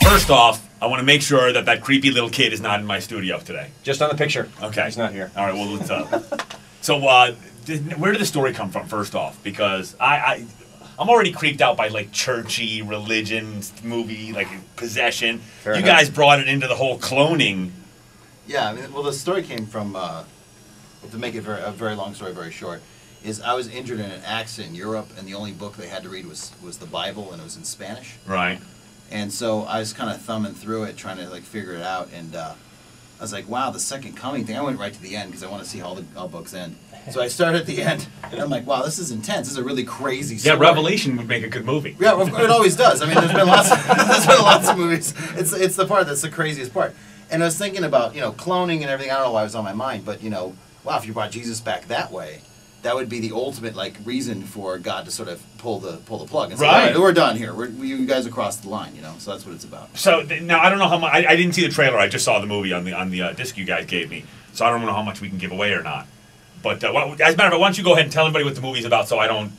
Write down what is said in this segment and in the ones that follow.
First off, I want to make sure that that creepy little kid is not in my studio today. Just on the picture. Okay. He's not here. All right, well, let's So, where did the story come from, first off? Because I'm already creeped out by, like, churchy religion movie, like, possession. Fair you enough. guys brought it into the whole cloning. Yeah, I mean, well, the story came from, to make it a very long story very short, is I was injured in an accident in Europe, and the only book they had to read was the Bible, and it was in Spanish. Right. And so I was kind of thumbing through it, trying to, like, figure it out, and I was like, wow, the second coming thing. I went right to the end because I want to see how all books end. So I started at the end, and I'm like, wow, this is intense. This is a really crazy story. Yeah, Revelation would make a good movie. Yeah, well, it always does. I mean, there's been lots of movies. It's the part that's the craziest part. And I was thinking about, cloning and everything. I don't know why it was on my mind, but, wow, if you brought Jesus back that way, that would be the ultimate, like, reason for God to sort of pull the plug and say, Right. all right, we're done here. You guys are crossed the line, So that's what it's about. So, now, I don't know how much... I didn't see the trailer. I just saw the movie on the disc you guys gave me. So I don't know how much we can give away or not. But, as a matter of fact, why don't you go ahead and tell everybody what the movie's about so I don't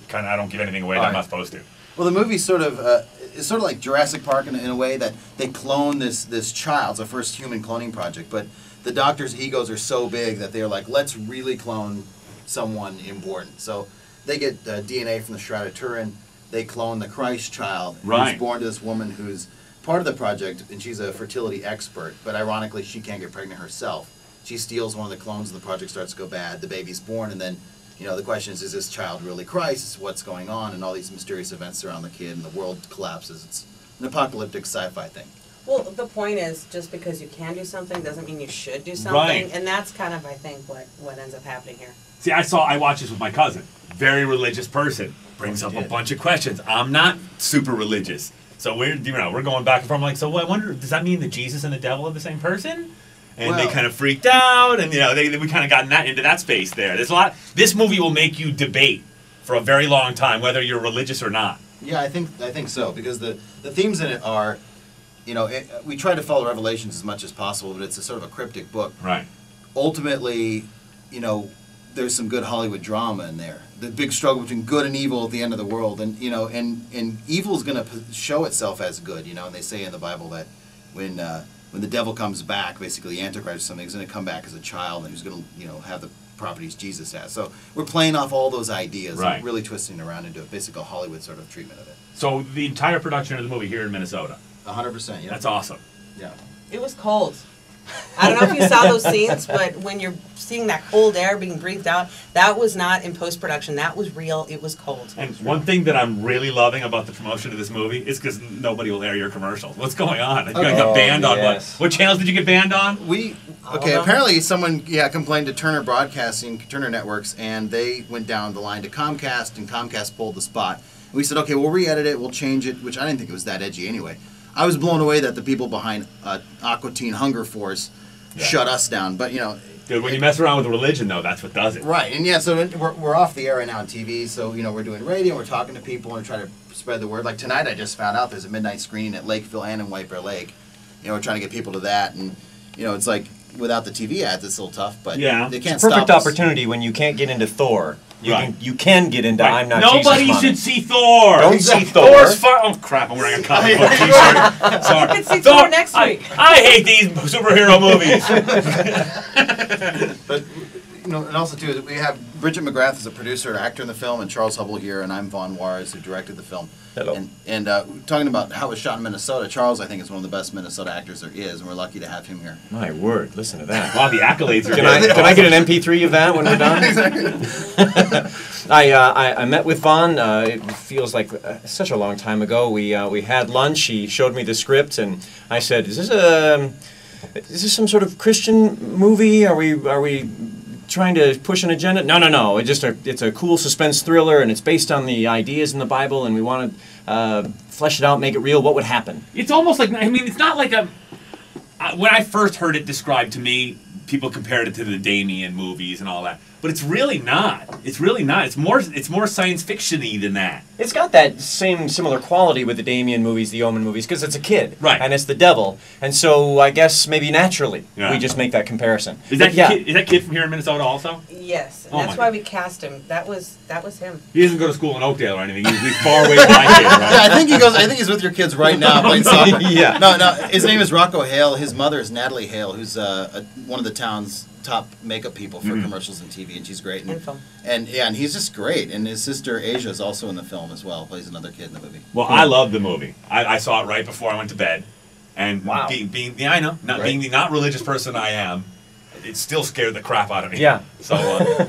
give anything away that I'm not supposed to. Well, the movie's sort of it's sort of like Jurassic Park in a way that they clone this child. It's the first human cloning project, but the doctors' egos are so big that they're like, let's really clone someone important. So they get DNA from the Shroud of Turin. They clone the Christ child, Right. who's born to this woman who's part of the project, and she's a fertility expert. But ironically, she can't get pregnant herself. She steals one of the clones, and the project starts to go bad. The baby's born, and then the question is this child really Christ? What's going on? And all these mysterious events surround the kid, and the world collapses. It's an apocalyptic sci-fi thing. Well, the point is, just because you can do something doesn't mean you should do something, Right. and that's kind of, I think, what ends up happening here. See, I watched this with my cousin. Very religious person. Brings up a bunch of questions. I'm not super religious. So we're going back and forth. I'm like, so I wonder, does that mean that Jesus and the devil are the same person? And they kind of freaked out, and we kind of got into that space there. There's a lot. This movie will make you debate for a very long time whether you're religious or not. Yeah, I think so, because the themes in it are, we try to follow Revelations as much as possible, but it's a sort of a cryptic book. Right. Ultimately, there's some good Hollywood drama in there. The big struggle between good and evil at the end of the world, and and evil's going to show itself as good. And they say in the Bible that when the devil comes back, basically Antichrist or something, he's going to come back as a child, and he's going to have the properties Jesus has. So we're playing off all those ideas, Right. and really twisting around into basically a Hollywood sort of treatment of it. So the entire production of the movie here in Minnesota. 100%. Yeah. That's awesome. Yeah. It was cold. I don't know if you saw those scenes, but when you're seeing that cold air being breathed out, that was not in post-production. That was real. It was cold. And one thing that I'm really loving about the promotion of this movie is because nobody will air your commercials. What's going on? You got banned on what channels did you get banned on? Apparently someone complained to Turner Broadcasting, Turner Networks, and they went down the line to Comcast, and Comcast pulled the spot. And we said, okay, we'll re-edit it, we'll change it, which I didn't think it was that edgy anyway. I was blown away that the people behind Aqua Teen Hunger Force shut us down, but Dude, when you mess around with religion, though, that's what does it. Right, and so we're off the air right now on TV, so we're doing radio, we're talking to people, and trying to spread the word. Like tonight, I just found out there's a midnight screening at Lakeville and in White Bear Lake. We're trying to get people to that, and it's like without the TV ads, it's a little tough, but they can't It's a perfect stop us. opportunity when you can't get into Thor. Right. You can get into Right. I'm Not Nobody Jesus should see Thor. Don't see Thor. Thor's far. Oh crap! I'm wearing a comic book T-shirt. Sorry. You can see Thor next week. I hate these superhero movies. But and also too, we have Bridget McGrath as a producer and actor in the film, and Charles Hubble here, and I'm Vaughn Juarez who directed the film. Hello. And talking about how it was shot in Minnesota, Charles I think is one of the best Minnesota actors there is, and we're lucky to have him here. My word, listen to that. Wow, the accolades are Can good. I get an MP3 of that when we're done? I met with Vaughn. It feels like such a long time ago. We had lunch. He showed me the script, and I said, "Is this some sort of Christian movie? Are we trying to push an agenda?" No. It's a cool suspense thriller, and it's based on the ideas in the Bible, and we want to flesh it out, make it real. What would happen? It's almost like, it's not like when I first heard it described to me people compared it to the Damien movies and all that. But it's really not. It's really not. It's more science fiction-y than that. It's got that same similar quality with the Damien movies, the Omen movies, because it's a kid, Right. And it's the devil, and so I guess maybe naturally Yeah. we just make that comparison. Is that But yeah, kid, is that kid from here in Minnesota also? Yes, and Oh that's my why we cast him. That was him. He doesn't go to school in Oakdale or anything. He's far away from my kid, Yeah, right? I think he goes. I think he's with your kids right now playing soccer. Yeah. No. His name is Rocco Hale. His mother is Natalie Hale, who's one of the town's top makeup people for commercials and TV, and she's great. And film. And he's just great. And his sister Asia is also in the film as well. Plays another kid in the movie. Well, I love the movie. I saw it right before I went to bed, and Wow. being I know, not Right. being the not religious person I am, it still scared the crap out of me. Yeah. So,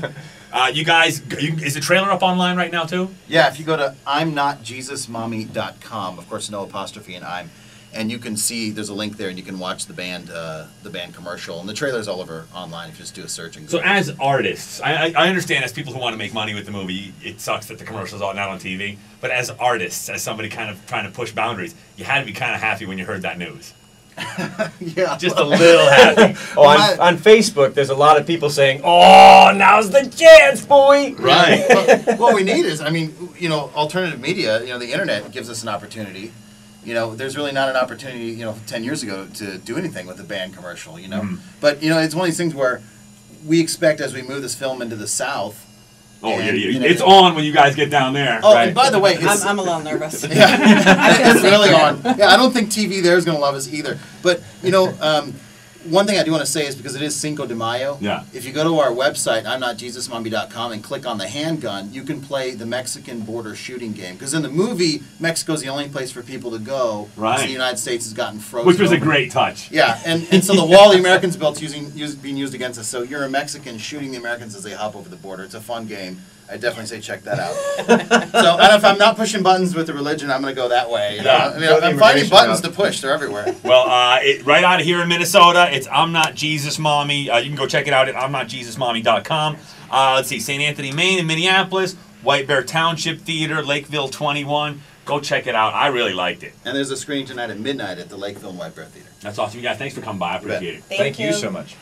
you guys, is the trailer up online right now too? Yeah, if you go to I'mNotJesusMommy.com, of course, no apostrophe in I'm, and you can see there's a link there, and you can watch the band commercial, and the trailer's all over online if you just do a search and So go. as artists, I understand as people who want to make money with the movie, it sucks that the commercial's not on TV. But as artists, as somebody kind of trying to push boundaries, you had to be kind of happy when you heard that news. Yeah, Just a little happy. Oh, on Facebook, there's a lot of people saying, "Oh, now's the chance, boy!" Right. What we need is, alternative media. The internet gives us an opportunity. There's really not an opportunity, 10 years ago to do anything with a band commercial. But it's one of these things where we expect as we move this film into the South. Oh, and, yeah. It's on when you guys get down there. Oh, right? and by the way, it's, I'm a little nervous. it's really on. Yeah, I don't think TV there is going to love us either. But one thing I do want to say is because it is Cinco de Mayo. Yeah. If you go to our website, I'mNotJesusMommy.com, and click on the handgun, you can play the Mexican border shooting game. Because in the movie, Mexico's the only place for people to go. Right. Because the United States has gotten frozen. Which was a over. great touch. Yeah, and so the wall the Americans built being used against us. So you're a Mexican shooting the Americans as they hop over the border. It's a fun game. I definitely say check that out. So and if I'm not pushing buttons with the religion, I'm going to go that way. Yeah. I'm finding immigration buttons route. to push. They're everywhere. Well, right out of here in Minnesota, it's I'm Not Jesus Mommy. You can go check it out at I'mNotJesusMommy.com. Let's see, St. Anthony, Maine, and Minneapolis, White Bear Township Theater, Lakeville 21. Go check it out. I really liked it. And there's a screening tonight at midnight at the Lakeville and White Bear Theater. That's awesome. You guys, thanks for coming by. I appreciate it. Thank you so much.